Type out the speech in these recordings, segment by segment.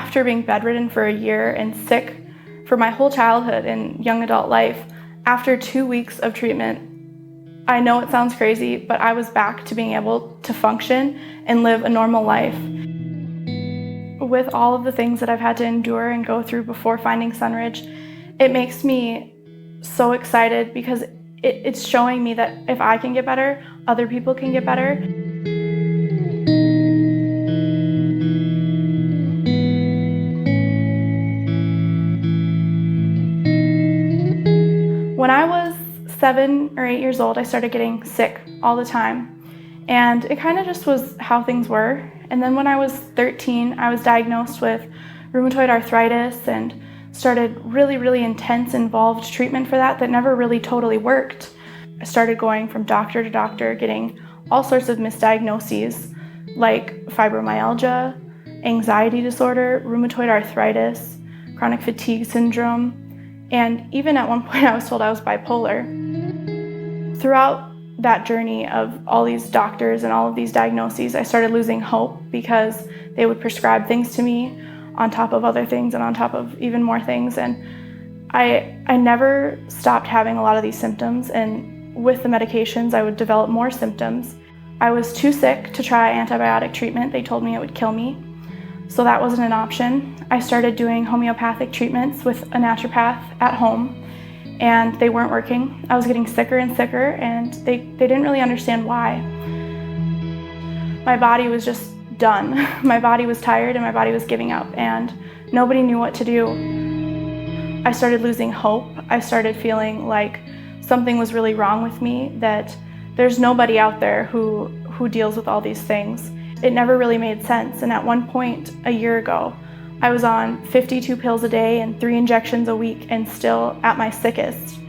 after being bedridden for a year and sick for my whole childhood and young adult life, after 2 weeks of treatment, I know it sounds crazy, but I was back to being able to function and live a normal life. With all of the things that I've had to endure and go through before finding Sunridge, it makes me so excited because it's showing me that if I can get better, other people can get better. When I was 7 or 8 years old, I started getting sick all the time. And it kind of just was how things were. And then when I was 13, I was diagnosed with rheumatoid arthritis and started really intense, involved treatment for that never really totally worked. I started going from doctor to doctor, getting all sorts of misdiagnoses like fibromyalgia, anxiety disorder, rheumatoid arthritis, chronic fatigue syndrome, and even at one point I was told I was bipolar. Throughout that journey of all these doctors and all of these diagnoses, I started losing hope because they would prescribe things to me on top of other things and on top of even more things. And I never stopped having a lot of these symptoms, and with the medications I would develop more symptoms. I was too sick to try antibiotic treatment. They told me it would kill me, so that wasn't an option. I started doing homeopathic treatments with a naturopath at home, and they weren't working. I was getting sicker and sicker, and they didn't really understand why. My body was just done. My body was tired and my body was giving up, and nobody knew what to do. I started losing hope. I started feeling like something was really wrong with me, that there's nobody out there who deals with all these things. It never really made sense, and at one point a year ago, I was on 52 pills a day and 3 injections a week and still at my sickest.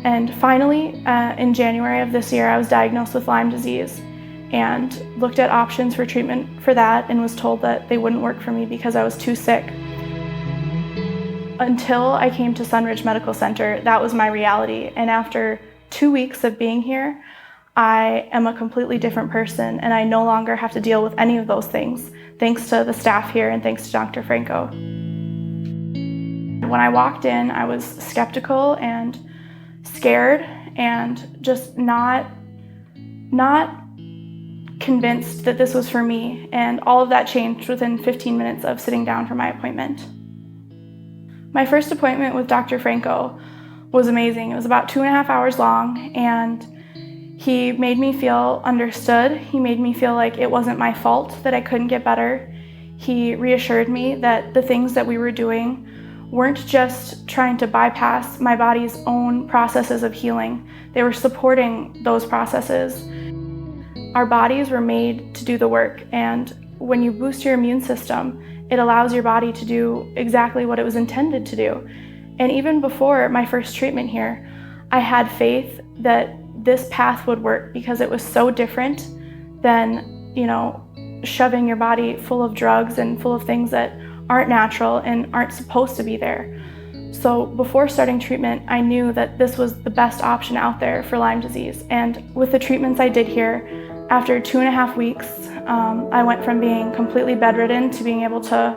And finally, in January of this year, I was diagnosed with Lyme disease and looked at options for treatment for that and was told that they wouldn't work for me because I was too sick. Until I came to Sunridge Medical Center, that was my reality. And after 2 weeks of being here, I am a completely different person, and I no longer have to deal with any of those things, thanks to the staff here and thanks to Dr. Franco. When I walked in, I was skeptical and scared and just not convinced that this was for me, and all of that changed within 15 minutes of sitting down for my appointment. My first appointment with Dr. Franco was amazing. It was about 2.5 hours long, and he made me feel understood. He made me feel like it wasn't my fault that I couldn't get better. He reassured me that the things that we were doing weren't just trying to bypass my body's own processes of healing. They were supporting those processes. Our bodies were made to do the work, and when you boost your immune system, it allows your body to do exactly what it was intended to do. And even before my first treatment here, I had faith that this path would work because it was so different than, shoving your body full of drugs and full of things that aren't natural and aren't supposed to be there. So before starting treatment, I knew that this was the best option out there for Lyme disease. And with the treatments I did here, after 2.5 weeks, I went from being completely bedridden to being able to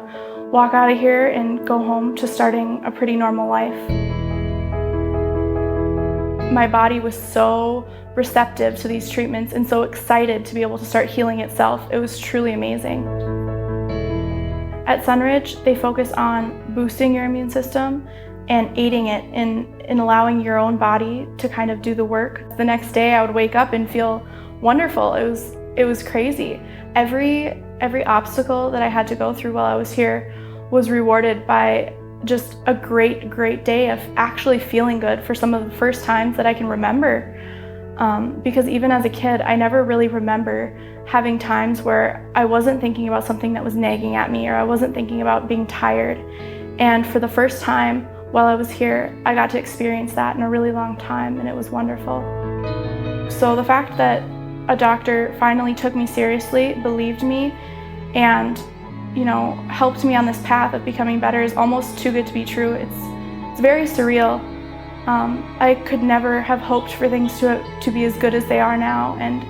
walk out of here and go home to starting a pretty normal life. My body was so receptive to these treatments and so excited to be able to start healing itself. It was truly amazing. At Sunridge, they focus on boosting your immune system and aiding it in allowing your own body to kind of do the work. The next day I would wake up and feel wonderful. It was crazy. Every obstacle that I had to go through while I was here was rewarded by just a great day of actually feeling good for some of the first times that I can remember. Because even as a kid, I never really remember having times where I wasn't thinking about something that was nagging at me, or I wasn't thinking about being tired. And for the first time while I was here, I got to experience that in a really long time, and it was wonderful. So the fact that a doctor finally took me seriously, believed me, and helped me on this path of becoming better is almost too good to be true. It's very surreal. I could never have hoped for things to be as good as they are now, and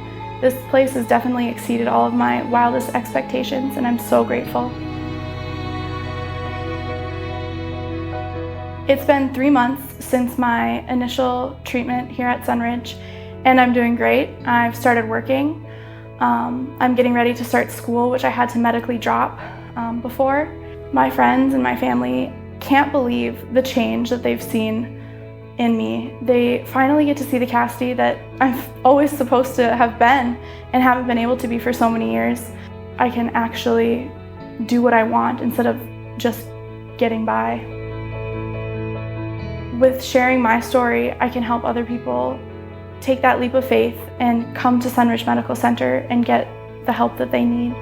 this place has definitely exceeded all of my wildest expectations, and I'm so grateful. It's been 3 months since my initial treatment here at Sunridge, and I'm doing great. I've started working. I'm getting ready to start school, which I had to medically drop before. My friends and my family can't believe the change that they've seen in me. They finally get to see the Cassidy that I'm always supposed to have been and haven't been able to be for so many years. I can actually do what I want instead of just getting by. With sharing my story, I can help other people take that leap of faith and come to Sunridge Medical Center and get the help that they need.